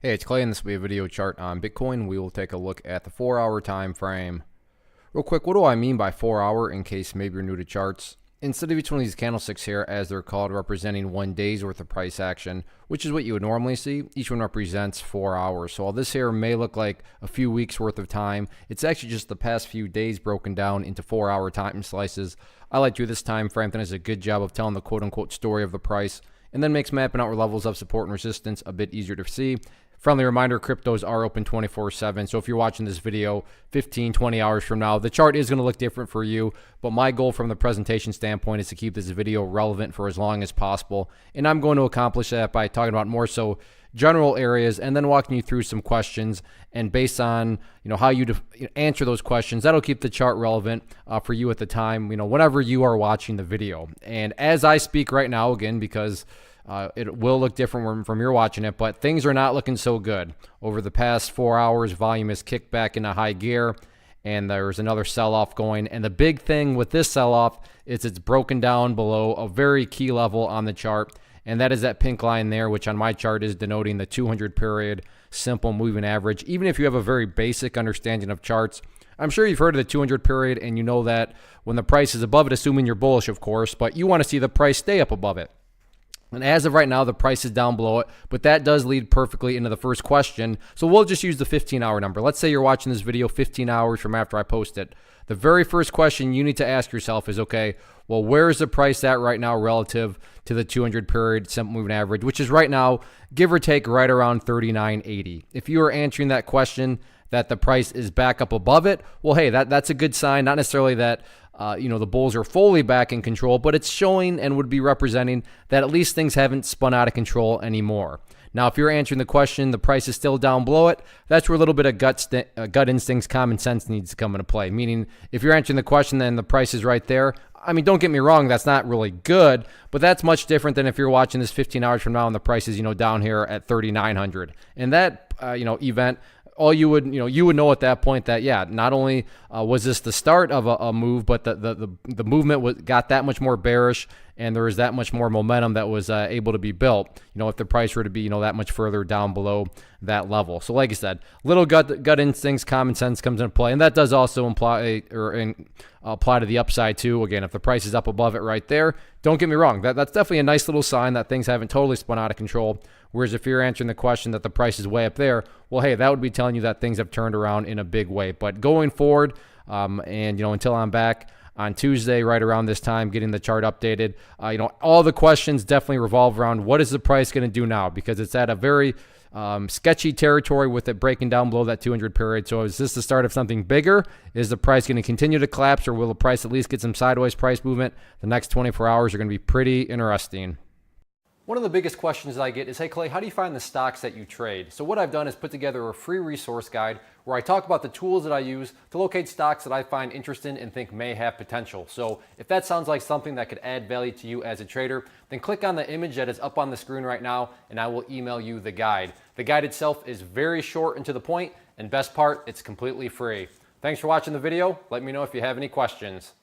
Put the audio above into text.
Hey, it's Clay, and this will be a video chart on Bitcoin. We will take a look at the 4-hour time frame. Real quick, what do I mean by 4-hour in case maybe you're new to charts? Instead of each one of these candlesticks here, as they're called, representing 1 day's worth of price action, which is what you would normally see, each one represents 4 hours. So while this here may look like a few weeks worth of time, it's actually just the past few days broken down into 4-hour time slices. I like to do this time frame that does a good job of telling the quote-unquote story of the price, and then makes mapping out levels of support and resistance a bit easier to see. Friendly reminder, cryptos are open 24/7. So if you're watching this video 15, 20 hours from now, the chart is going to look different for you. But my goal from the presentation standpoint is to keep this video relevant for as long as possible. And I'm going to accomplish that by talking about more so general areas and then walking you through some questions. And based on how you answer those questions, that'll keep the chart relevant for you at the time, whenever you are watching the video. And as I speak right now, again, because it will look different from you're watching it, but things are not looking so good. Over the past 4 hours, volume is kicked back into high gear, and there's another sell-off going. And the big thing with this sell-off is it's broken down below a very key level on the chart, and that is that pink line there, which on my chart is denoting the 200 period simple moving average. Even if you have a very basic understanding of charts, I'm sure you've heard of the 200 period, and you know that when the price is above it, assuming you're bullish, of course, but you want to see the price stay up above it. And as of right now, the price is down below it, but that does lead perfectly into the first question. So we'll just use the 15-hour number. Let's say you're watching this video 15 hours from after I post it. The very first question you need to ask yourself is, okay, well, where is the price at right now relative to the 200 period simple moving average, which is right now, give or take, right around 39.80. If you are answering that question that the price is back up above it, well, hey, that's a good sign. Not necessarily that the bulls are fully back in control, but it's showing and would be representing that at least things haven't spun out of control anymore. Now, if you're answering the question, the price is still down below it, that's where a little bit of gut instincts, common sense needs to come into play. Meaning, if you're answering the question, then the price is right there. I mean, don't get me wrong, that's not really good, but that's much different than if you're watching this 15 hours from now and the price is, down here at 3,900. And that, event, all you would know at that point that, yeah, not only was this the start of a move, but the movement got that much more bearish, and there was that much more momentum that was able to be built, if the price were to be, that much further down below that level. So like I said, little gut instincts, common sense comes into play, and that does also apply to the upside too. Again, if the price is up above it right there, don't get me wrong, that's definitely a nice little sign that things haven't totally spun out of control. Whereas if you're answering the question that the price is way up there, well, hey, that would be telling you that things have turned around in a big way. But going forward, until I'm back on Tuesday, right around this time, getting the chart updated, all the questions definitely revolve around what is the price going to do now, because it's at a very sketchy territory with it breaking down below that 200 period. So is this the start of something bigger? Is the price going to continue to collapse, or will the price at least get some sideways price movement? The next 24 hours are going to be pretty interesting. One of the biggest questions that I get is, hey Clay, how do you find the stocks that you trade? So what I've done is put together a free resource guide where I talk about the tools that I use to locate stocks that I find interesting and think may have potential. So if that sounds like something that could add value to you as a trader, then click on the image that is up on the screen right now, and I will email you the guide. The guide itself is very short and to the point, and best part, it's completely free. Thanks for watching the video. Let me know if you have any questions.